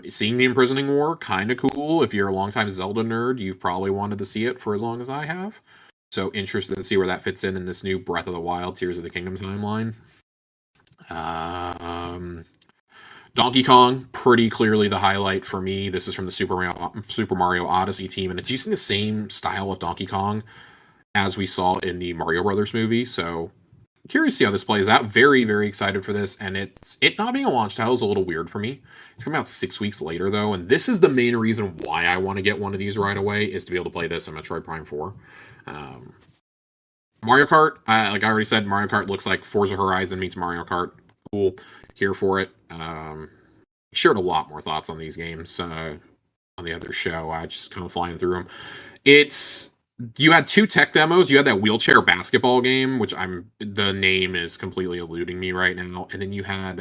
Seeing the Imprisoning War, kind of cool. If you're a longtime Zelda nerd, you've probably wanted to see it for as long as I have. So interested to see where that fits in this new Breath of the Wild, Tears of the Kingdom timeline. Donkey Kong, pretty clearly the highlight for me. This is from the Super Mario Odyssey team, and it's using the same style of Donkey Kong as we saw in the Mario Brothers movie. So curious to see how this plays out. Very, very excited for this, and it not being a launch title is a little weird for me. It's coming out 6 weeks later though, and this is the main reason why I want to get one of these right away, is to be able to play this in Metroid Prime 4. Mario Kart, like I already said, Mario Kart looks like Forza Horizon meets Mario Kart. Cool, here for it. Shared a lot more thoughts on these games on the other show. I just kind of flying through them. You had two tech demos. You had that wheelchair basketball game, which the name is completely eluding me right now. And then you had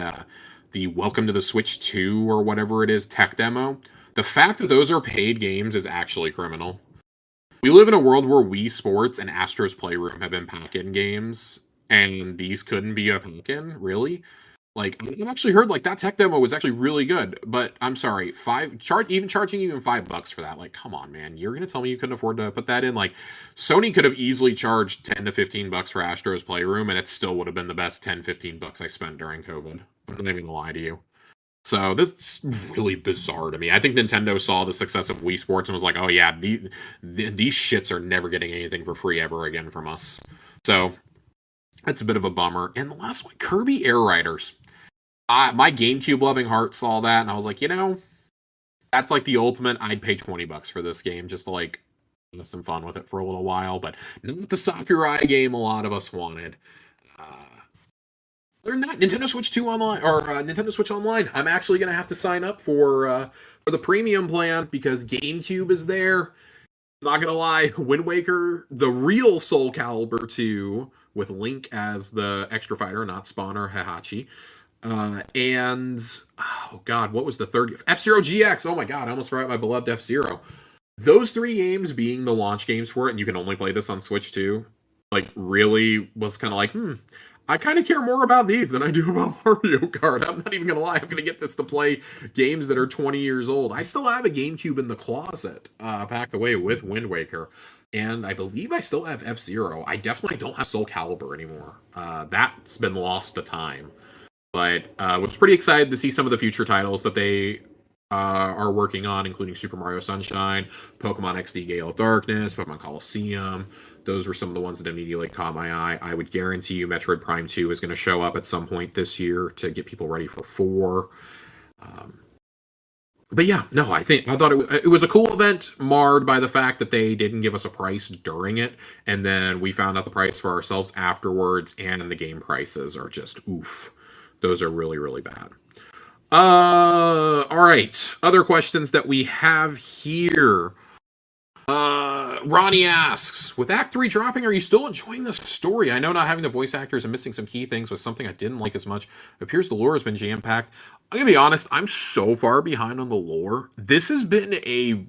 the Welcome to the Switch 2 or whatever it is tech demo. The fact that those are paid games is actually criminal. We live in a world where Wii Sports and Astro's Playroom have been pack-in games, and these couldn't be a pack-in, really? Like, I've actually heard like that tech demo was actually really good, but I'm sorry, charging even $5 for that. Like, come on, man, you're gonna tell me you couldn't afford to put that in? Like, Sony could have easily charged $10 to $15 for Astro's Playroom, and it still would have been the best $10-15 I spent during COVID. I'm not even gonna lie to you. So this is really bizarre to me. I think Nintendo saw the success of Wii Sports and was like, "Oh yeah, these shits are never getting anything for free ever again from us." So that's a bit of a bummer. And the last one, Kirby Air Riders. My GameCube loving heart saw that, and I was like, that's like the ultimate. I'd pay $20 for this game just to like have some fun with it for a little while. But not the Sakurai game a lot of us wanted. They're not Nintendo Switch 2 online or Nintendo Switch Online. I'm actually gonna have to sign up for the premium plan because GameCube is there. Not gonna lie, Wind Waker, the real Soul Calibur 2 with Link as the extra fighter, not Spawn or Heihachi. And oh god, what was the third? F-Zero GX. Oh my god, I almost forgot my beloved F-Zero. Those three games being the launch games for it, and you can only play this on Switch 2, like really was kind of like, I kind of care more about these than I do about Mario Kart. I'm not even gonna lie. I'm gonna get this to play games that are 20 years old. I still have a GameCube in the closet, packed away with Wind Waker. And I believe I still have F-Zero. I definitely don't have Soul Calibur anymore. That's been lost to time. But was pretty excited to see some of the future titles that they are working on, including Super Mario Sunshine, Pokemon XD Gale of Darkness, Pokemon Coliseum. Those were some of the ones that immediately caught my eye. I would guarantee you Metroid Prime 2 is going to show up at some point this year to get people ready for 4. But yeah, no, I thought it was a cool event, marred by the fact that they didn't give us a price during it, and then we found out the price for ourselves afterwards, and the game prices are just oof. Those are really, really bad. All right. Other questions that we have here. Ronnie asks, with Act 3 dropping, are you still enjoying this story? I know not having the voice actors and missing some key things was something I didn't like as much. It appears the lore has been jam-packed. I'm gonna be honest, I'm so far behind on the lore. This has been a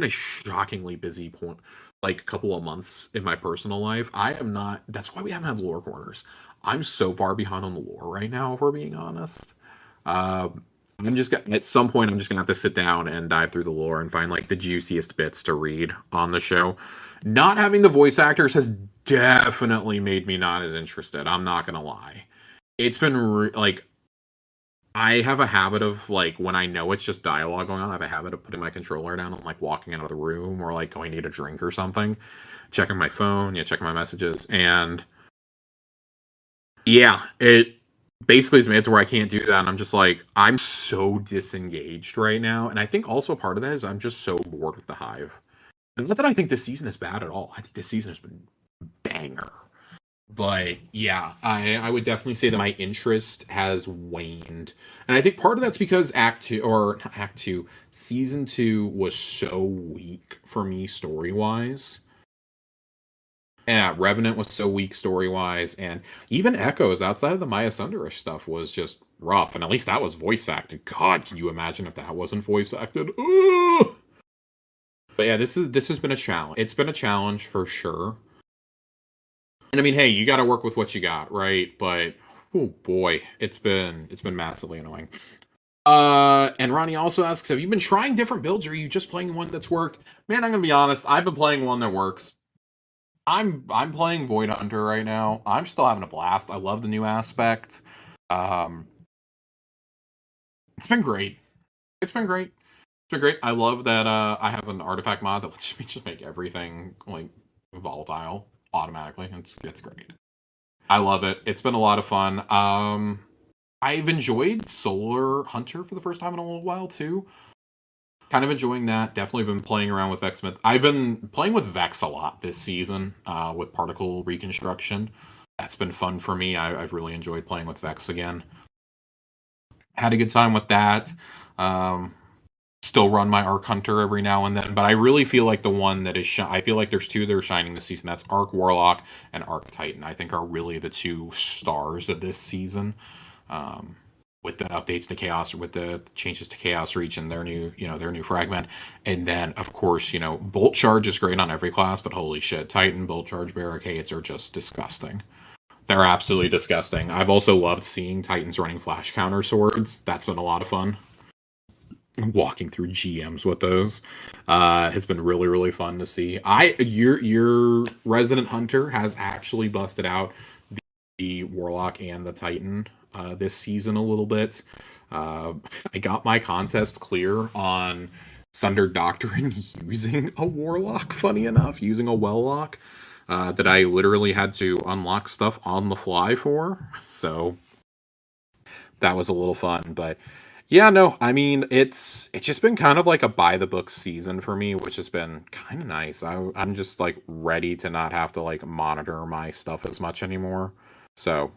shockingly busy point, like couple of months in my personal life. That's why we haven't had lore corners. I'm so far behind on the lore right now, if we're being honest. At some point I'm just gonna have to sit down and dive through the lore and find like the juiciest bits to read on the show. Not having the voice actors has definitely made me not as interested. I'm not gonna lie. it's been like I have a habit of like when I know it's just dialogue going on, I have a habit of putting my controller down and like walking out of the room or like going to get a drink or something, checking my phone, yeah, checking my messages, and yeah, it basically is made to where I can't do that. And I'm just like, I'm so disengaged right now. And I think also part of that is I'm just so bored with the Hive. And not that I think this season is bad at all. I think this season has been banger. But yeah, I would definitely say that my interest has waned. And I think part of that's because Act 2, or not Act 2, Season 2 was so weak for me story wise. Yeah, Revenant was so weak story wise, and even Echoes outside of the Maya Sunderish stuff was just rough. And at least that was voice acted. God, can you imagine if that wasn't voice acted? Ugh! But yeah, this has been a challenge. It's been a challenge for sure. And I mean, hey, you got to work with what you got, right? But oh boy, it's been massively annoying. And Ronnie also asks, have you been trying different builds, or are you just playing one that's worked? Man, I'm gonna be honest. I've been playing one that works. I'm playing Void Hunter right now. I'm still having a blast. I love the new aspect. Um, it's been great. It's been great. It's been great. I love that I have an artifact mod that lets me just make everything like volatile automatically. It's great. I love it. It's been a lot of fun. I've enjoyed Solar Hunter for the first time in a little while too. Kind of enjoying that. Definitely been playing around with Vexsmith. I've been playing with Vex a lot this season with particle reconstruction. That's been fun for me. I've really enjoyed playing with Vex again. Had a good time with that. Um, Still run my Arc Hunter every now and then, but I really feel like the one that is I feel like there's two that are shining this season. That's Arc Warlock and Arc Titan. I think are really the two stars of this season. Um, with the updates to Chaos, with the changes to Chaos Reach and their new, their new fragment, and then of course, Bolt Charge is great on every class, but holy shit, Titan Bolt Charge barricades are just disgusting. They're absolutely disgusting. I've also loved seeing Titans running flash counter swords. That's been a lot of fun. Walking through GMs with those has been really really fun to see. Your resident hunter has actually busted out the Warlock and the Titan this season a little bit. Uh, I got my contest clear on Sunder Doctrine using a Warlock, funny enough, using a Well-Lock that I literally had to unlock stuff on the fly for. So that was a little fun. But yeah, no, I mean, it's just been kind of like a by the book season for me, which has been kind of nice. I'm just like ready to not have to like monitor my stuff as much anymore. So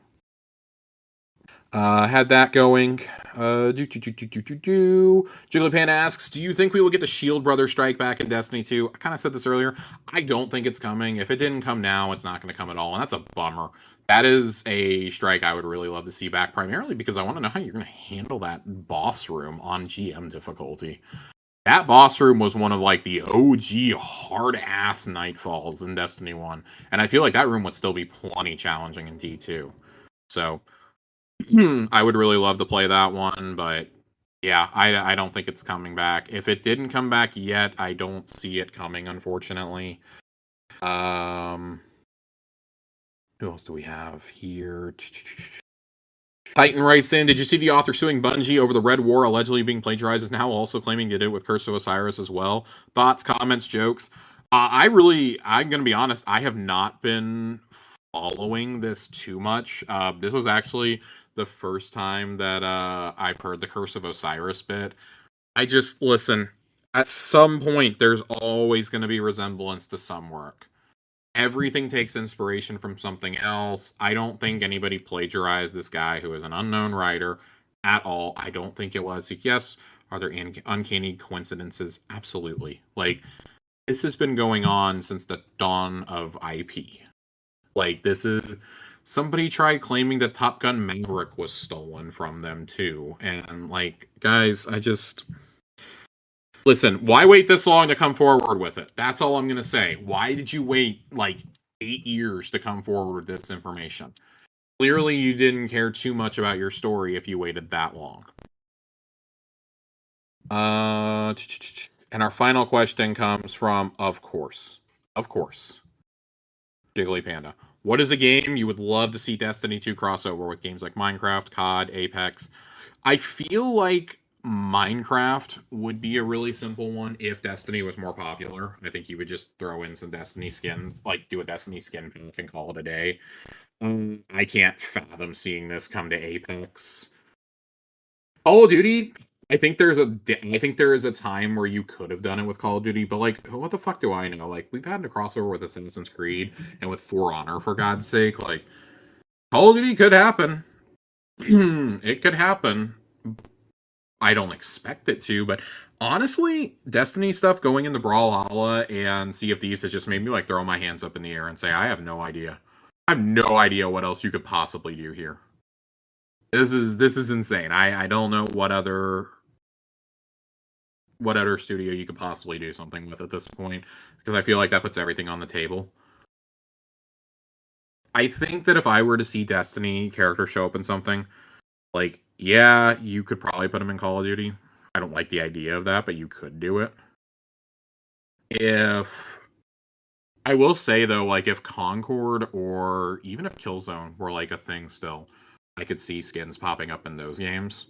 had that going. Jigglypan asks, do you think we will get the Shield Brother strike back in Destiny 2? I kind of said this earlier. I don't think it's coming. If it didn't come now, it's not going to come at all, and that's a bummer. That is a strike I would really love to see back, primarily because I want to know how you're going to handle that boss room on GM difficulty. That boss room was one of like the OG hard ass nightfalls in Destiny 1, and I feel like that room would still be plenty challenging in D2. So I would really love to play that one, but yeah, I don't think it's coming back. If it didn't come back yet, I don't see it coming, unfortunately. Um, who else do we have here? Titan writes in, did you see the author suing Bungie over the Red War allegedly being plagiarized is now also claiming they did it with Curse of Osiris as well? Thoughts, comments, jokes? I'm going to be honest, I have not been following this too much. This was actually the first time that I've heard the Curse of Osiris bit. I just, listen, at some point, there's always going to be resemblance to some work. Everything takes inspiration from something else. I don't think anybody plagiarized this guy who is an unknown writer at all. I don't think it was. Yes, are there uncanny coincidences? Absolutely. Like, this has been going on since the dawn of IP. Like, this is. Somebody tried claiming that Top Gun Maverick was stolen from them, too. And, like, guys, I just. Listen, why wait this long to come forward with it? That's all I'm going to say. Why did you wait like 8 years to come forward with this information? Clearly, you didn't care too much about your story if you waited that long. And our final question comes from, of course, Jiggly Panda. What is a game you would love to see Destiny 2 crossover with games like Minecraft, COD, Apex? I feel like Minecraft would be a really simple one if Destiny was more popular. I think you would just throw in some Destiny skins, like do a Destiny skin pack and call it a day. I can't fathom seeing this come to Apex. Call of Duty, I think there is a time where you could have done it with Call of Duty, but like, what the fuck do I know? Like, we've had a crossover with Assassin's Creed and with For Honor, for God's sake. Like, Call of Duty could happen. It could happen. I don't expect it to, but honestly, Destiny stuff going into Brawhalla and Sea of Thieves has just made me like throw my hands up in the air and say, I have no idea. I have no idea what else you could possibly do here. This is insane. I don't know what other studio you could possibly do something with at this point, because I feel like that puts everything on the table. I think that if I were to see Destiny characters show up in something, like, yeah, you could probably put them in Call of Duty. I don't like the idea of that, but you could do it. If I will say though, like if Concord or even if Killzone were like a thing still, I could see skins popping up in those games.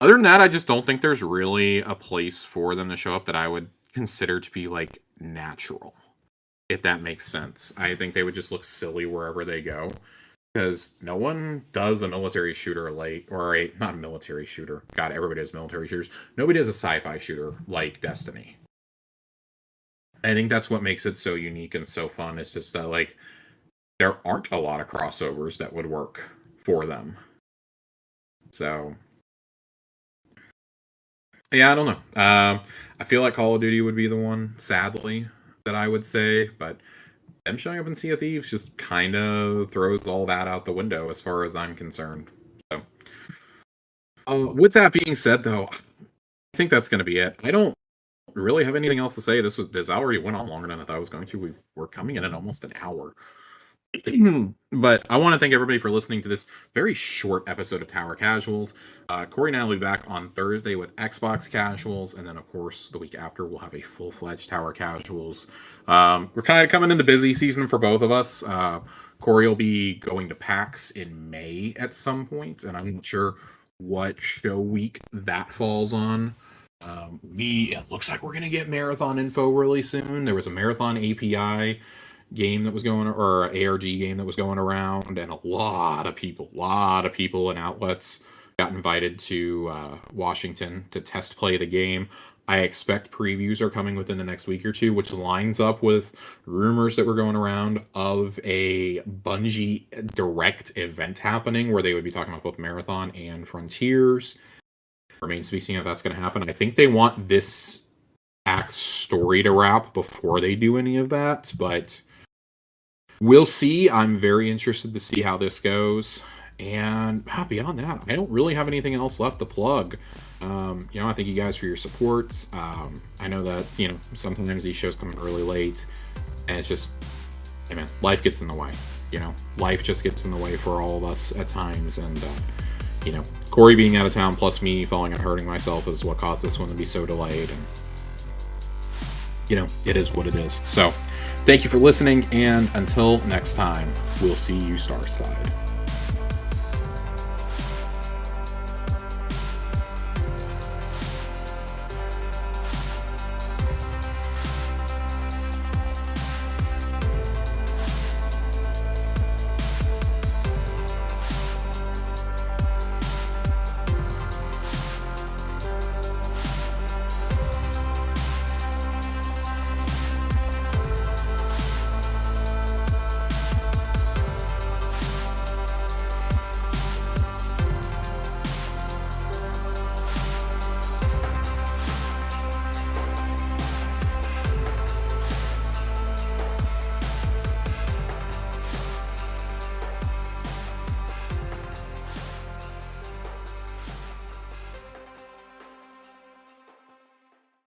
Other than that, I just don't think there's really a place for them to show up that I would consider to be like natural, if that makes sense. I think they would just look silly wherever they go, because no one does a military shooter like, or a not a military shooter. God, everybody does military shooters. Nobody does a sci-fi shooter like Destiny. I think that's what makes it so unique and so fun. It's just that like there aren't a lot of crossovers that would work for them. So yeah, I don't know. I feel like Call of Duty would be the one, sadly, that I would say, but them showing up in Sea of Thieves just kind of throws all that out the window as far as I'm concerned. So, with that being said, though, I think that's going to be it. I don't really have anything else to say. This already went on longer than I thought it was going to. We're coming in at almost an hour. But I want to thank everybody for listening to this very short episode of Tower Casuals. Corey and I will be back on Thursday with Xbox Casuals, and then of course the week after we'll have a full-fledged Tower Casuals. We're kind of coming into busy season for both of us. Corey will be going to PAX in May at some point, and I'm not sure what show week that falls on. It looks like we're gonna get marathon info really soon. There was a marathon API game that was going, or ARG game that was going around, and a lot of people and outlets got invited to Washington to test play the game. I expect previews are coming within the next week or two, which lines up with rumors that were going around of a Bungie direct event happening where they would be talking about both Marathon and Frontiers. Remains to be seen if that's going to happen. I think they want this act's story to wrap before they do any of that, but we'll see. I'm very interested to see how this goes. And beyond that, I don't really have anything else left to plug. I thank you guys for your support. I know that, sometimes these shows come in really late, and it's just, hey man, life gets in the way. Life just gets in the way for all of us at times. And, Corey being out of town plus me falling and hurting myself is what caused this one to be so delayed. And, it is what it is. So, thank you for listening, and until next time, we'll see you Starside.